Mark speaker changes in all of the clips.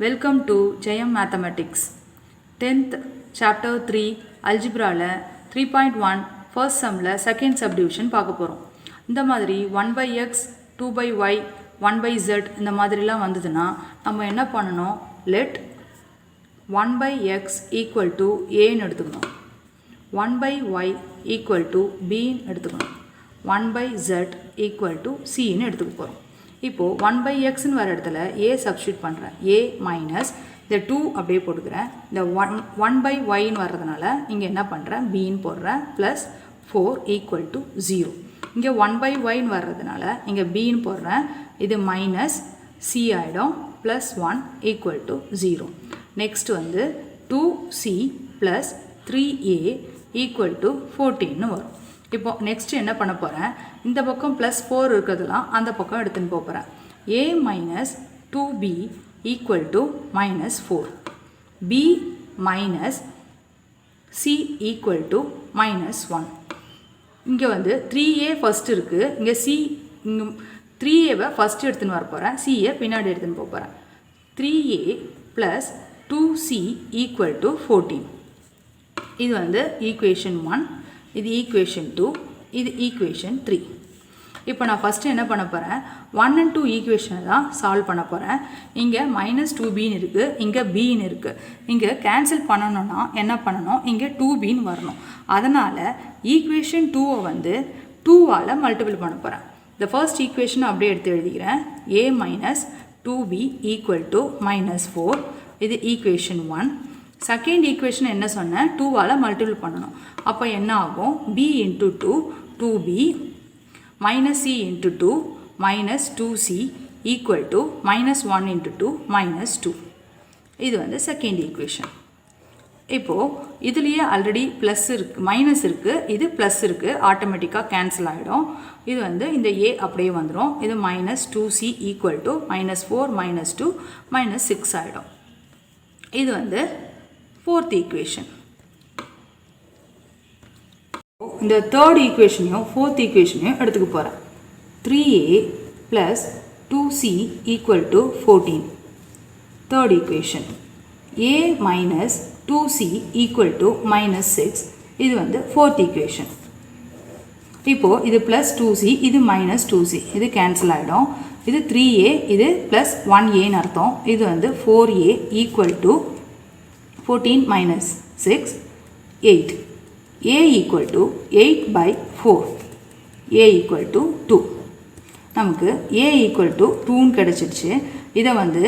Speaker 1: Welcome to Jayam Mathematics. 10th chapter 3 algebra 3.1 first sum second subdivision பார்க்க போறோம். இந்த மாதிரி 1/x 2/y 1/z இந்த மாதிரிலாம் வந்ததுன்னா நம்ம என்ன பண்ணணும்? let 1/x equal to a ன்னு எடுத்துக்கணும். 1/y equal to b ன்னு எடுத்துக்கணும். 1/z equal to c ன்னு எடுத்துக்க போறோம். இப்போ 1/x ன்னு வர இடத்துல a சப்ஸ்டிட்யூட் பண்றேன். a minus இந்த 2 அப்படியே போட்டுக்கிறேன். இந்த 1/y ன்னு வரதுனால இங்க என்ன பண்றேன்? b ன்னு போடுறேன் plus 4 equal to 0. இங்க 1/y ன்னு வரதுனால இங்க b ன்னு போடுறேன். இது minus c ஆயிடும் plus 1 equal to 0. நெக்ஸ்ட் வந்து 2c plus 3a equal to 14 ன்னு வரும். இப்போ நெக்ஸ்ட் என்ன பண்ண போறேன்? இந்த பக்கம் +4 இருக்குதுலாம் அந்த பக்கம் எடுத்துன்னு போறேன். a minus 2b equal to -4. b minus c equal to -1. இங்க வந்து 3a ஃபர்ஸ்ட் இருக்கு. இங்க c 3a ஃபர்ஸ்ட் எடுத்துன்னு வர போறேன். c பின்னாடி எடுத்துன்னு போறேன். 3a plus 2c equal to 14. இது வந்து ஈக்குவேஷன் 1. இது ஈக்குவேஷன் 2, இது ஈக்குவேஷன் 3. இப்போ நான் ஃபஸ்ட்டு என்ன பண்ண போகிறேன்? 1 and 2 ஈக்குவேஷனை தான் சால்வ் பண்ண போகிறேன். இங்கே -2bன்னு இருக்குது, இங்கே bன்னு இருக்குது. இங்கே கேன்சல் பண்ணணும்னா என்ன பண்ணணும்? இங்கே 2bன்னு வரணும். அதனால் ஈக்குவேஷன் 2வை வந்து 2ஆல் மல்டிபிள் பண்ண போகிறேன். இந்த ஃபர்ஸ்ட் ஈக்குவேஷனை அப்படியே எடுத்து எழுதிக்கிறேன். a minus 2b equal to -4. இது ஈக்குவேஷன் 1. செகண்ட் ஈக்குவேஷன் என்ன சொன்னேன்? 2ஆல் மல்டிபிள் பண்ணணும். அப்போ என்ன ஆகும்? b into 2 2b minus c into 2 minus 2c equal to -1 into 2 -2. இது வந்து செகண்ட் ஈக்குவேஷன். இப்போது இதுலேயே ஆல்ரெடி ப்ளஸ் இருக்குது, மைனஸ் இருக்குது, இது ப்ளஸ் இருக்குது, ஆட்டோமேட்டிக்காக கேன்சல் ஆகிடும். இது வந்து இந்த a அப்படியே வந்துடும். இது -2c equal to -4 -2 -6 ஆகிடும். இது வந்து fourth equation. இந்த third equationையும் fourth equationையும் எடுத்துக்க போகிறேன். 3a plus 2c equal to 14. Third equation. a minus 2c equal to -6. இது வந்து fourth equation. இப்போ இது plus 2c, இது minus 2c. இது கேன்சல் ஆகிடும். இது 3a, இது plus 1a ன்னு அர்த்தம். இது வந்து 4a equal to 14 minus 6, 8. a equal to 8/4. a equal to 2. நமக்கு a equal to 2ன்னு கிடைச்சிடுச்சு. இதை வந்து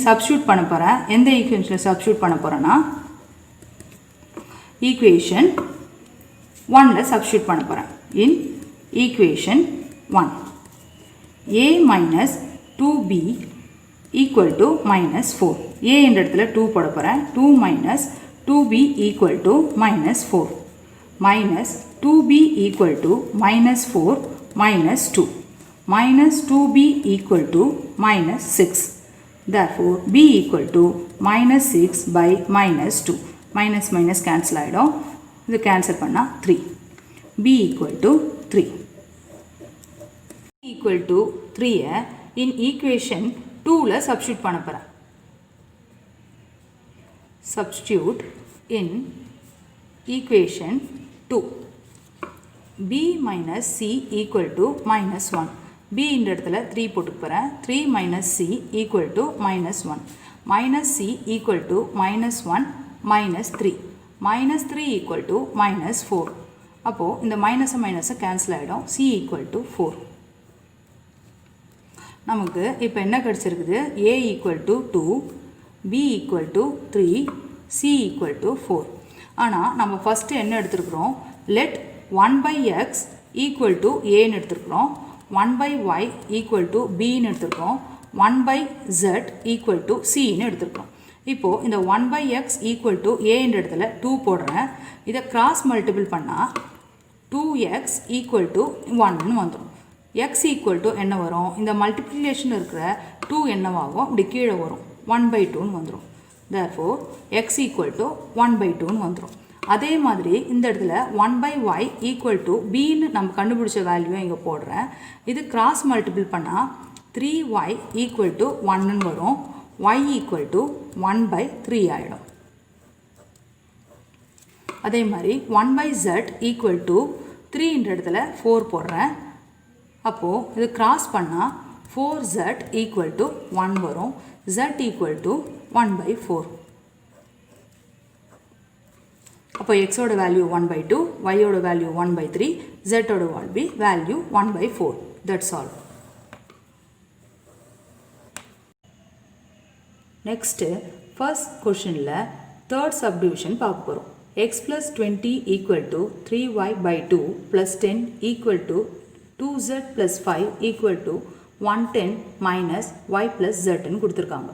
Speaker 1: சப்ஸ்டியூட் பண்ண போகிறேன். எந்த ஈக்குவேஷனில் சப்ஸ்டியூட் பண்ண போகிறேன்னா ஈக்குவேஷன் 1ல் சப்ஸ்டியூட் பண்ண போகிறேன். இன் equation 1 a minus 2b equal to -4. a என்ற இடத்துல 2 போட போகிறேன். 2 minus 2b equal to -4 minus 2b equal to -4 minus 2 minus 2b equal to -6. Therefore b equal to -6/-2. minus minus cancel ஆகிடும். இது கேன்சல் பண்ணால் 3. b equal to 3. equal to 3 in equation 2ல் substitute பண்ண போகிறேன். substitute in equation 2. b minus c equal to -1. b இந்த இடத்துல 3 போட்டு போகிறேன். 3 minus c equal to -1. minus c equal to -1 minus 3. minus 3 equal to -4. அப்போது இந்த மைனஸை கேன்சல் ஆகிடும். c equal to 4. நமக்கு இப்போ என்ன கிடச்சிருக்குது? a equal to 2, b equal to 3, c equal to 4. ஆனால் நம்ம ஃபஸ்ட்டு என்ன எடுத்துருக்குறோம்? let 1/x equal to a ன்னு எடுத்துருக்குறோம். 1/y equal to b ன்னு எடுத்துருக்கோம். 1/z equal to c ன்னு எடுத்துருக்கோம். இப்போது இந்த 1/x equal to a என்ற இடத்துல 2 போடுறேன். இதை கிராஸ் மல்டிபிள் பண்ணால் 2x equal to 1ன்னு வந்துடும். x equal to என்ன வரும்? இந்த மல்டிப்ளிகேஷன் இருக்கிற 2 என்னவாகும்? இப்படி கீழே வரும். 1/2ன்னு வந்துடும். therefore x equal to 1/2ன்னு வந்துடும். அதே மாதிரி இந்த இடத்துல 1/y equal to bன்னு நம்ம கண்டுபிடிச்ச வேல்யூ இங்கே போடுறேன். இது கிராஸ் மல்டிபிள் பண்ணால் 3y equal to 1ன்னு வரும். y equal to 1/3 ஆகிடும். அதே மாதிரி 1/z equal to 3 இடத்துல 4 போடுறேன். அப்போது இது கிராஸ் பண்ணால் 4z equal to 1 வரும். z equal to 1/4. அப்போ xோட வேல்யூ 1/2, yோட வேல்யூ 1/3, zோட value 1/4. That's all. Next, first questionல third subdivision பார்க்க போகிறோம். x plus 20 equal to 3y/2 plus 10 equal to 2z plus 5 equal to 110 minus y plus z ன்னு கொடுத்துருக்காங்க.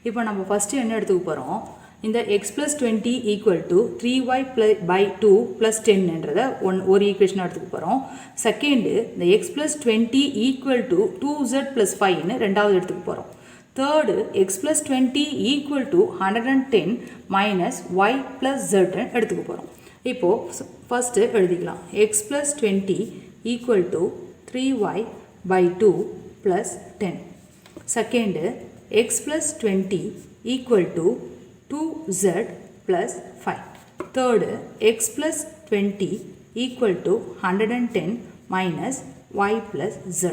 Speaker 1: இப்போ நம்ம ஃபஸ்ட்டு என்ன எடுத்துக்க போகிறோம், இந்த x plus 20 equal to 3y/2 plus 10ன்றதை ஒரு ஈக்குவேஷனாக எடுத்துக்க போகிறோம். செகண்டு இந்த x plus 20 equal to 2z plus 5ன்னு ரெண்டாவது எடுத்துக்க போகிறோம். Third x plus 20 equal to 110 minus y plus z எடுத்துக்க போகிறோம். இப்போது ஃபஸ்ட்டு எழுதிக்கலாம். x plus 20 equal to 3y/2 plus 10. Second x plus 20 equal to 2z plus 5. Third, x plus 20 equal to 110 minus y plus z.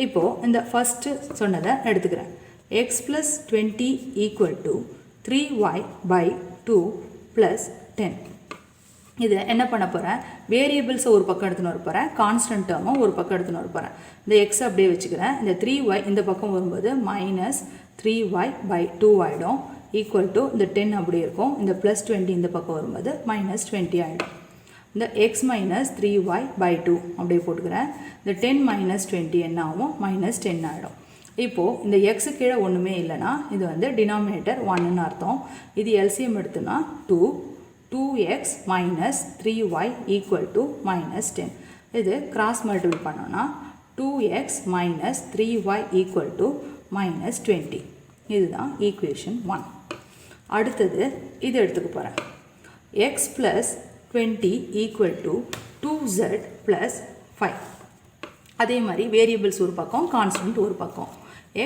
Speaker 1: இப்போ இந்த first சொன்னதை எடுத்துக்கிறேன். x plus 20 equal to 3y/2 plus 10. இது என்ன பண்ண போகிறேன், வேரியபிள்ஸை ஒரு பக்கம் எடுத்துன்னு வர போகிறேன், கான்ஸ்டன்ட் டேர்மும் ஒரு பக்கம் எடுத்துன்னு வர போகிறேன். இந்த எக்ஸ் அப்படியே வச்சுக்கிறேன். இந்த 3y இந்த பக்கம் வரும்போது மைனஸ் 3y/2 ஆகிடும். ஈக்குவல் டு இந்த 10 அப்படி இருக்கும். இந்த ப்ளஸ் 20 இந்த பக்கம் வரும்போது மைனஸ் 20 ஆகிடும். இந்த எக்ஸ் மைனஸ் 3y/2 அப்படியே போட்டுக்கிறேன். இந்த 10 மைனஸ் 20 என்ன ஆகும், மைனஸ் 10 ஆகிடும். இப்போது இந்த எக்ஸு கீழே ஒன்றுமே இல்லைனா இது வந்து டினாமினேட்டர் 1ன்னு அர்த்தம். இது LCM எடுத்துனா 2x minus 3y equal to minus 10. இது cross multiple பண்ணோன்னா 2x minus 3y equal to minus 20. இதுதான் equation 1. அடுத்தது இது எடுத்துக்க போகிறேன். x plus 20 equal to 2z plus 5. அதே மாதிரி வேரியபிள்ஸ் ஒரு பக்கம், கான்ஸ்டன்ட் ஒரு பக்கம்.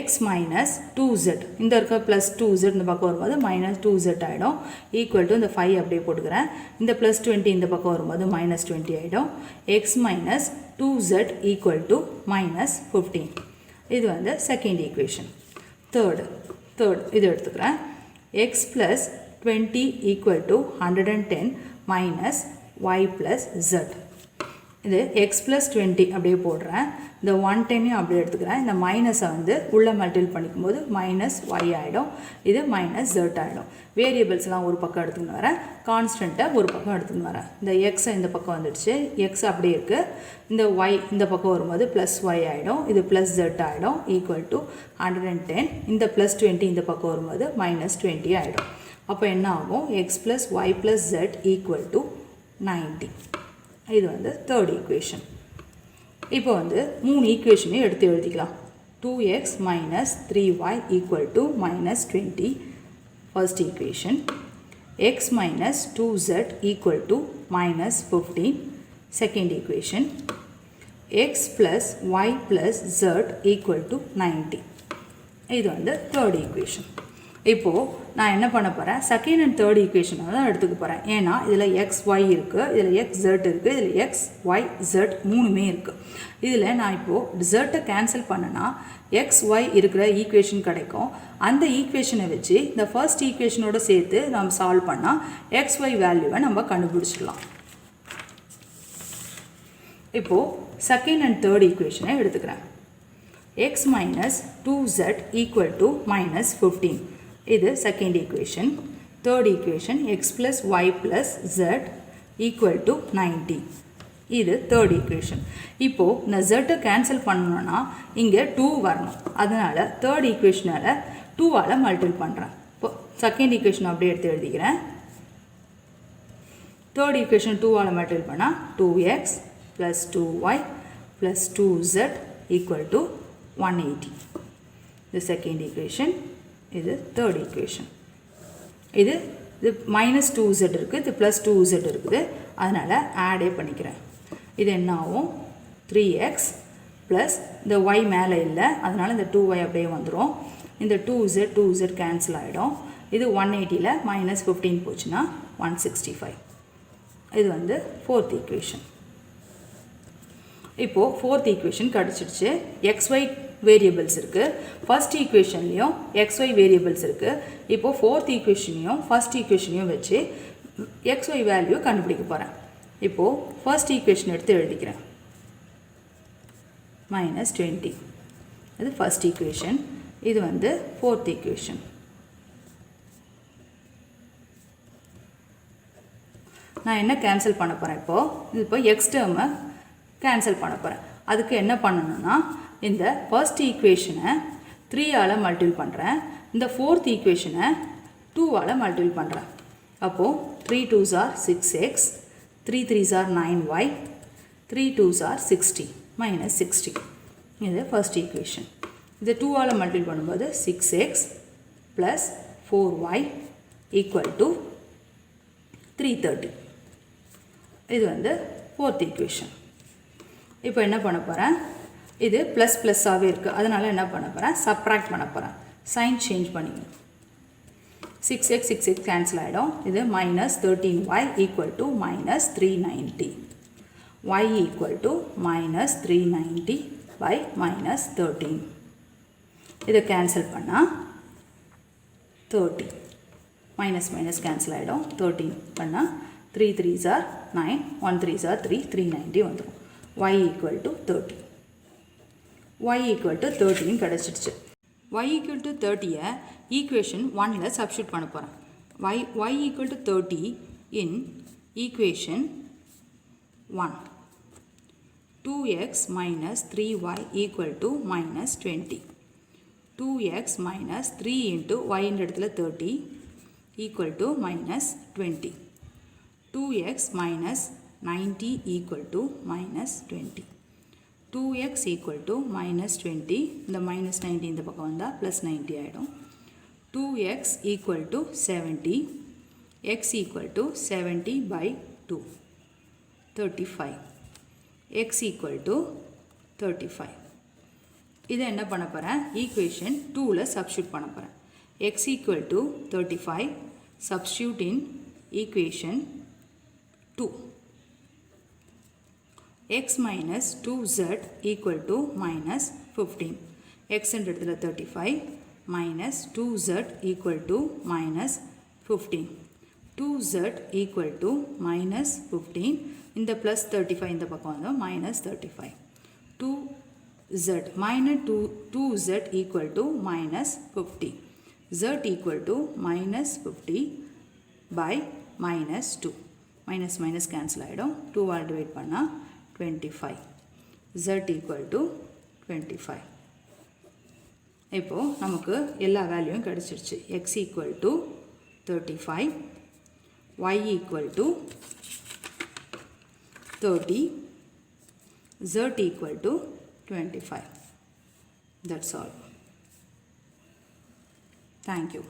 Speaker 1: x minus 2z இந்த இருக்க ப்ளஸ் 2z இந்த பக்கம் வரும்போது மைனஸ் 2z ஆகிடும். ஈக்குவல் டு இந்த 5 அப்படியே போட்டுக்கிறேன். இந்த ப்ளஸ் 20 இந்த பக்கம் வரும்போது மைனஸ் 20 ஆகிடும். x minus 2z equal to minus 15. இது வந்து செகண்ட் ஈக்குவேஷன். தேர்டு இது எடுத்துக்கிறேன். x plus 20 equal to 110 minus y plus z. இது x ப்ளஸ் 20 அப்படியே போடுறேன். இந்த 110 அப்படியே எடுத்துக்கிறேன். இந்த மைனஸை வந்து உள்ளே மல்டிபிள் பண்ணிக்கும் போது மைனஸ் y ஆகிடும். இது மைனஸ் z ஆகிடும். வேரியபிள்ஸ்லாம் ஒரு பக்கம் எடுத்துன்னு வரேன், கான்ஸ்டண்ட்டை ஒரு பக்கம் எடுத்துன்னு வரேன். இந்த எக்ஸை இந்த பக்கம் வந்துடுச்சு, எக்ஸ் அப்படியே இருக்குது. இந்த y இந்த பக்கம் வரும்போது ப்ளஸ் y ஆகிடும். இது ப்ளஸ் z ஆகிடும். Equal to 110. இந்த ப்ளஸ் 20 இந்த பக்கம் வரும்போது மைனஸ் 20 ஆகிடும். அப்போ என்ன ஆகும், X plus y plus z equal to 90. இது வந்து தேர்ட் ஈக்குவேஷன். இப்போ வந்து 3 ஈக்குவேஷனையும் எடுத்து எழுதிக்கலாம். 2x minus 3y equal to minus 20 first equation. x minus 2z equal to minus 15 second equation. x plus y plus z equal to 90. இது வந்து third equation. இப்போது நான் என்ன பண்ண போகிறேன், செகண்ட் அண்ட் தேர்ட் ஈக்குவேஷனை தான் எடுத்துக்க போகிறேன். ஏன்னா இதில் எக்ஸ் ஒய் இருக்குது, இதில் எக்ஸ் ஜெட் இருக்குது, இதில் எக்ஸ் ஒய் ஜெட் மூணுமே இருக்குது. இதில் நான் இப்போது ஜெட்டை கேன்சல் பண்ணனா எக்ஸ் ஒய் இருக்கிற ஈக்குவேஷன் கிடைக்கும். அந்த ஈக்குவேஷனை வச்சு இந்த ஃபர்ஸ்ட் ஈக்குவேஷனோடு சேர்த்து நம்ம சால்வ் பண்ணால் எக்ஸ் ஒய் வேல்யூவை நம்ம கண்டுபிடிச்சிடலாம். இப்போது செகண்ட் அண்ட் தேர்ட் ஈக்குவேஷனை எடுத்துக்கிறேன். x minus 2z equal to minus 15. இது second equation. Third equation x plus y plus z equal to 90. இது தேர்ட் ஈக்குவேஷன். இப்போது இந்த ஜெட்டை கேன்சல் பண்ணணுன்னா இங்கே 2 வரணும். அதனால் தேர்ட் ஈக்குவேஷனால் 2ஆல் மல்டிபிள் பண்ணுறேன். இப்போ செகண்ட் ஈக்குவேஷன் அப்படியே எடுத்து எழுதிக்கிறேன். தேர்ட் ஈக்குவேஷன் 2ஆல் மல்டிபிள் பண்ணால் 2x plus 2y plus 2z equal to 180. இது செகண்ட் ஈக்குவேஷன். இது தேர்ட் ஈக்குவேஷன். இது மைனஸ் 2z இருக்குது, இது ப்ளஸ் 2z இருக்குது. அதனால் ஆடே பண்ணிக்கிறேன். இது என்ன ஆகும், 3x ப்ளஸ் இந்த y மேலே இல்லை, அதனால் இந்த 2y அப்படியே வந்துடும். இந்த 2z கேன்சல் ஆகிடும். இது 180ல் -15 போச்சுன்னா 165. இது வந்து ஃபோர்த் ஈக்குவேஷன். இப்போது ஃபோர்த் ஈக்குவேஷன் கிடச்சிடுச்சு. xy வேரியபிள்ஸ் இருக்குது. ஃபர்ஸ்ட் ஈக்குவேஷன்லேயும் xy வேரியபிள்ஸ் இருக்குது. இப்போது ஃபோர்த் ஈக்குவேஷனையும் ஃபர்ஸ்ட் ஈக்குவேஷனையும் வச்சு xy வேல்யூ கண்டுபிடிக்க போகிறேன். இப்போது ஃபர்ஸ்ட் ஈக்குவேஷன் எடுத்து எழுதிக்கிறேன். -20 இது ஃபர்ஸ்ட் ஈக்குவேஷன். இது வந்து ஃபோர்த் ஈக்குவேஷன். நான் என்ன கேன்சல் பண்ண போகிறேன் இப்போ எக்ஸ் டேர்மை கேன்சல் பண்ண போகிறேன். அதுக்கு என்ன பண்ணணும்னா இந்த ஃபர்ஸ்ட் ஈக்குவேஷனை 3ஆல் மல்டிபிள் பண்ணுறேன். இந்த ஃபோர்த் ஈக்குவேஷனை 2ஆல் மல்டிபிள் பண்ணுறேன். அப்போது 3 2s are 6x, 3 3s are 9y, 3 2s are 60 -60. இது ஃபர்ஸ்ட் ஈக்குவேஷன். இதை 2ஆல் மல்டிபிள் பண்ணும்போது 6x + 4y = 330. இது வந்து ஃபோர்த் ஈக்குவேஷன். இப்போ என்ன பண்ண போகிறேன், இது ப்ளஸ் ப்ளஸ்ஸாகவே இருக்குது, அதனால் என்ன பண்ண போகிறேன், சப்ராக்ட் பண்ண போகிறேன். சைன் சேஞ்ச் பண்ணிக்கணும். 6x 6x கேன்சல் ஆகிடும். இது -13y = -390. y = -390 / -13. இதை கேன்சல் பண்ணால் 30. மைனஸ் கேன்சல் ஆகிடும். 13 பண்ணால் 3 3s are 9, 1 3s are 3, 390 வந்துடும். y = 30. y = 30 கிடச்சிடுச்சு. y = 30 ஈக்குவேஷன் 1ல் சப்ஸ்டியூட் பண்ண போகிறேன். y = 30 in equation 1. 2x - 3y = -20. 2x - 3 × y இந்த இடத்துல 30 = -20. 2x - 90 = -20. 2x = -20. இந்த -90 இந்த பக்கம் வந்தால் +90 ஆகிடும். 2x = 70. x = 70/2 35. x = 35. இதை என்ன பண்ண போகிறேன், ஈக்குவேஷன் 2ல் சப்ஸ்டியூட் பண்ண போகிறேன். x = 35 substitute in equation 2. x - 2z = -15. x என்ற இடத்துல 35 - 2z = -15. 2z = -15. இந்த +35 இந்த பக்கம் வந்து -35. 2z -2z = -50. z = -50 / -2. Minus cancel ஆகிடும். 2ஆல் டிவைட் பண்ணால் 25. z = 25. இப்போது நமக்கு எல்லா வேல்யூவும் கிடச்சிருச்சு. x = 35, y = 30, z = 25. That's all. Thank you.